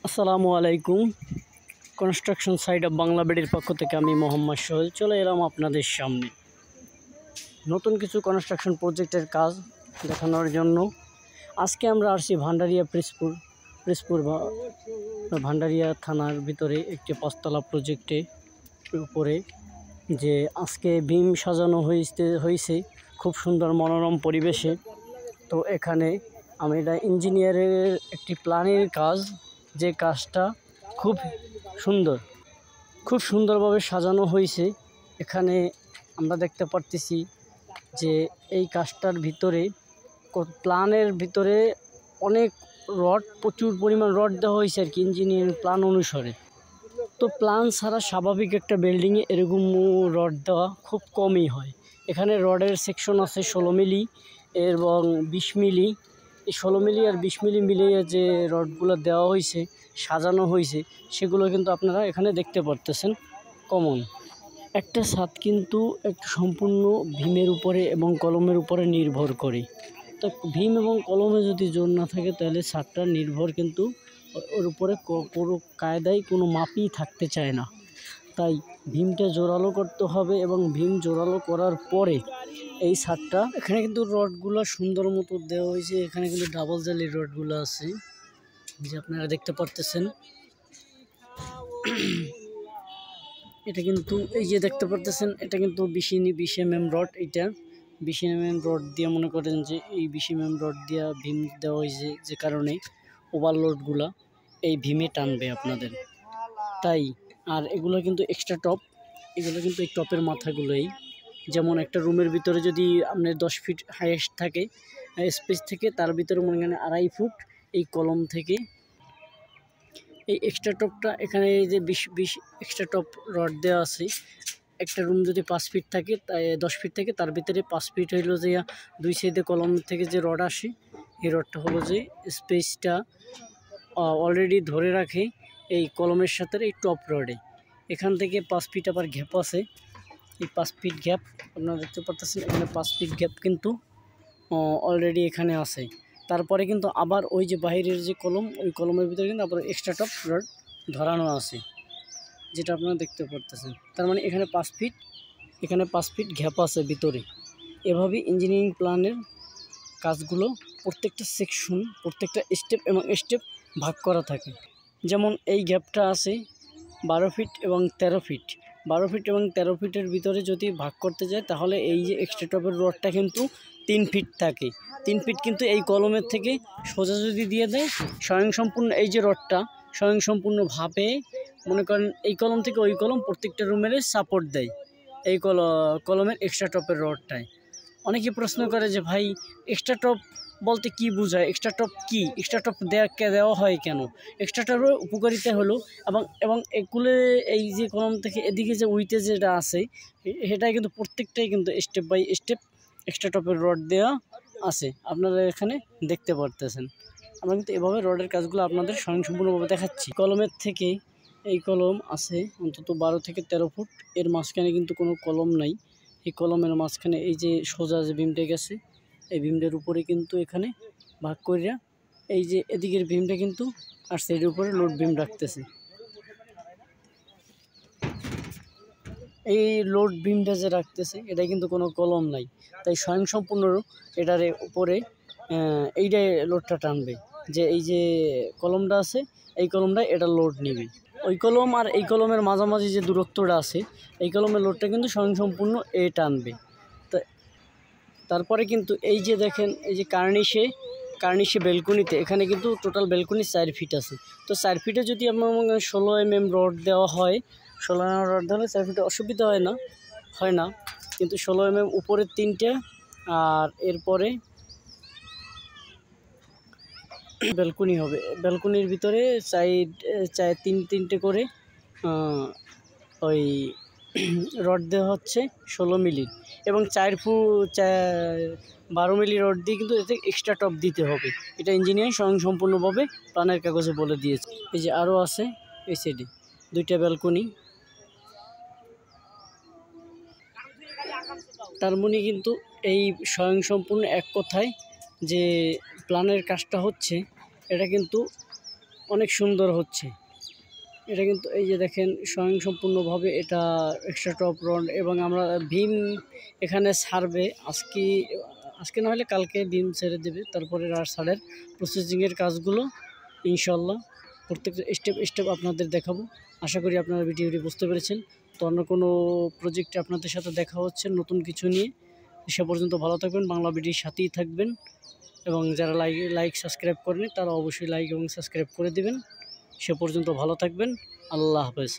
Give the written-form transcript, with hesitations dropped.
আসসালামু আলাইকুম। Construction site of Bangla বেড়ির পক্ষ থেকে আমি মোহাম্মদ সোহেল চলে এলাম আপনাদের সামনে নতুন কিছু কনস্ট্রাকশন প্রজেক্টের কাজ দেখানোর জন্য। আজকে আমরা আসছি ভান্ডারিয়া প্রেসপুর ভান্ডারিয়া থানার ভিতরে একটি পাঁচতলা প্রজেক্টে উপরে যে আজকে বিম সাজানো হয়েছে খুব সুন্দর মনোরম পরিবেশে। তো এখানে আমি এটা ইঞ্জিনিয়ারের একটি প্ল্যানের কাজ, যে কাজটা খুব সুন্দরভাবে সাজানো হয়েছে। এখানে আমরা দেখতে পারতেছি যে এই কাজটার ভিতরে প্ল্যানের ভিতরে অনেক প্রচুর পরিমাণ রড দেওয়া হয়েছে আর কি, ইঞ্জিনিয়ারিং প্ল্যান অনুসারে। তো প্ল্যান ছাড়া স্বাভাবিক একটা বিল্ডিংয়ে এরকম রড দেওয়া খুব কমই হয়। এখানে রডের সেকশন আছে 16 মিলি এবং 20 মিলি। এই 16 মিলি আর 20 মিলি মিলিয়ে যে রডগুলো দেওয়া হয়েছে, সাজানো হয়েছে, সেগুলো কিন্তু আপনারা এখানে দেখতে পারতেছেন। কমন একটা ছাদ কিন্তু একটু সম্পূর্ণ ভীমের উপরে এবং কলমের উপরে নির্ভর করে। তো ভীম এবং কলমে যদি জোর না থাকে তাহলে ছাদটা নির্ভর কিন্তু ওর উপরে কোনো কায়দায় কোনো মাপই থাকতে চায় না। তাই ভীমটা জোরালো করতে হবে এবং ভীম জোরালো করার পরে এই ছাদটা, এখানে কিন্তু রডগুলো সুন্দর মতো দেওয়া হয়েছে। এখানে কিন্তু ডাবল জালির রডগুলো আছে, যে আপনারা দেখতে পারতেছেন। এটা কিন্তু এই যে দেখতে পারতেছেন, এটা কিন্তু 20 mm রড। এটা 20 mm রড দিয়ে মনে করেন যে এই 20 mm রড দিয়ে ভীম দেওয়া হয়েছে, যে কারণে ওভারলোডগুলা এই ভীমে টানবে আপনাদের। তাই আর এগুলো কিন্তু এক্সট্রা টপ, এগুলো কিন্তু এই টপের মাথাগুলোই, যেমন একটা রুমের ভিতরে যদি আপনার 10 ফিট হাইয়েস্ট থাকে স্পেস থেকে, তার ভিতরে মনে করেন 2.5 ফুট এই কলম থেকে এই এক্সট্রা টপটা, এখানে এই যে 20 এক্সট্রা টপ রড দেওয়া আছে। একটা রুম যদি 5 ফিট থাকে, 10 ফিট থাকে, তার ভিতরে 5 ফিট হইলো যে দুই সাইডে কলম থেকে যে রড আসে, এই রডটা হলো যে স্পেসটা অলরেডি ধরে রাখে এই কলমের সাথে এই টপ রডে। এখান থেকে 5 ফিট আবার গ্যাপ আছে। এই 5 ফিট গ্যাপ আপনারা দেখতে পাচ্ছেন, এখানে 5 ফিট গ্যাপ কিন্তু অলরেডি এখানে আছে। তারপরে কিন্তু আবার ওই যে বাইরের যে কলম, ওই কলমের ভিতরে কিন্তু আবার এক্সট্রা টপ রড ধরানো আছে, যেটা আপনারা দেখতে পারতেছেন। তার মানে এখানে 5 ফিট, এখানে 5 ফিট গ্যাপ আছে ভিতরে। এভাবেই ইঞ্জিনিয়ারিং প্ল্যানের কাজগুলো প্রত্যেকটা সেকশন, প্রত্যেকটা স্টেপ এবং স্টেপ ভাগ করা থাকে। যেমন এই গ্যাপটা আছে 12 ফিট এবং 13 ফিট। 12 ফিট এবং 13 ফিটের ভিতরে যদি ভাগ করতে যায়, তাহলে এই যে এক্সট্রা টপের রডটা কিন্তু 3 ফিট থাকে। 3 ফিট কিন্তু এই কলমের থেকে সোজা যদি দিয়ে দেয়, স্বয়ংসম্পূর্ণ এই যে রডটা স্বয়ংসম্পূর্ণভাবে মনে করেন এই কলম থেকে ওই কলম প্রত্যেকটা রুমের সাপোর্ট দেয় এই কলমের এক্সট্রা টপের রডটায়। অনেকে প্রশ্ন করে যে ভাই এক্সট্রা টপ বলতে কি বোঝায়, এক্সট্রা টপ কি, এক্সট্রা টপ দেওয়া হয় কেন? এক্সট্রা টপের উপকারিতা হলো এবং এগুলো এই যে কলম থেকে এদিকে যে উইতে যেটা আছে, সেটাই কিন্তু প্রত্যেকটাই কিন্তু স্টেপ বাই স্টেপ এক্সট্রা টপের রড দেওয়া আছে, আপনারা এখানে দেখতে পারতেছেন। আমরা কিন্তু এভাবে রডের কাজগুলো আপনাদের স্বয়ংসম্পূর্ণভাবে দেখাচ্ছি। কলমের থেকে এই কলম আছে অন্তত 12 থেকে 13 ফুট, এর মাঝখানে কিন্তু কোনো কলম নাই। এই কলমের মাঝখানে এই যে সোজা যে বিমটা গেছে, এই বিমটার উপরে কিন্তু এখানে ভাগ করিয়া এই যে এদিকের বিমটা কিন্তু আর সাইডের উপরে লোড বিম রাখতেছে। এই লোড বিমটা যে রাখতেছে, এটা কিন্তু কোনো কলম নাই, তাই স্বয়ংসম্পূর্ণ এটার উপরে এইটাই লোডটা টানবে। যে এই যে কলমটা আছে, এই কলমটা এটা লোড নেবে। ওই কলম আর এই কলমের মাঝামাঝি যে দূরত্বটা আছে, এই কলমের লোডটা কিন্তু স্বয়ংসম্পূর্ণ টানবে। তারপরে কিন্তু এই যে দেখেন, এই যে কার্নিশে বেলকুনিতে, এখানে কিন্তু টোটাল বেলকুনি 4 ফিট আছে। তো 4 ফিটে যদি আপনার 16 mm রড দেওয়া হয়, 16 mm রড দিলে 4 ফিটে অসুবিধা হয় না। কিন্তু 16 mm উপরের 3টে, আর এরপরে ব্যালকনি হবে। ব্যালকনির ভিতরে সাইড 3টে করে ওই রড দেওয়া হচ্ছে 16 মিলি এবং 12 মিলি রড দিয়ে কিন্তু এতে এক্সট্রা টপ দিতে হবে। এটা ইঞ্জিনিয়ার স্বয়ংসম্পূর্ণভাবে প্ল্যানের কাগজে বলে দিয়েছে। এই যে আরও আছে এই সাইডে 2টা ব্যালকনি। তার মানে কিন্তু এই স্বয়ংসম্পূর্ণ এক কথায় যে প্ল্যানের কাজটা হচ্ছে, এটা কিন্তু অনেক সুন্দর হচ্ছে। এটা কিন্তু এই যে দেখেন স্বয়ংসম্পূর্ণভাবে এটা এক্সট্রা টপ রড, এবং আমরা ভীম এখানে ছাড়বে আজকে না হলে কালকে ভীম ছেড়ে দেবে, তারপরে রাসারের প্রসেসিংয়ের কাজগুলো ইনশাল্লাহ প্রত্যেকটা স্টেপ স্টেপ আপনাদের দেখাবো। আশা করি আপনারা ভিডিওটি বুঝতে পেরেছেন। তো অন্য কোনো প্রজেক্টে আপনাদের সাথে দেখা হচ্ছে নতুন কিছু নিয়ে। সে পর্যন্ত ভালো থাকবেন, বাংলা ভিডিওর সাথেই থাকবেন, এবং যারা লাইক সাবস্ক্রাইব করেনি তারা অবশ্যই লাইক এবং সাবস্ক্রাইব করে দিবেন। সে পর্যন্ত ভালো থাকবেন। আল্লাহ হাফেজ।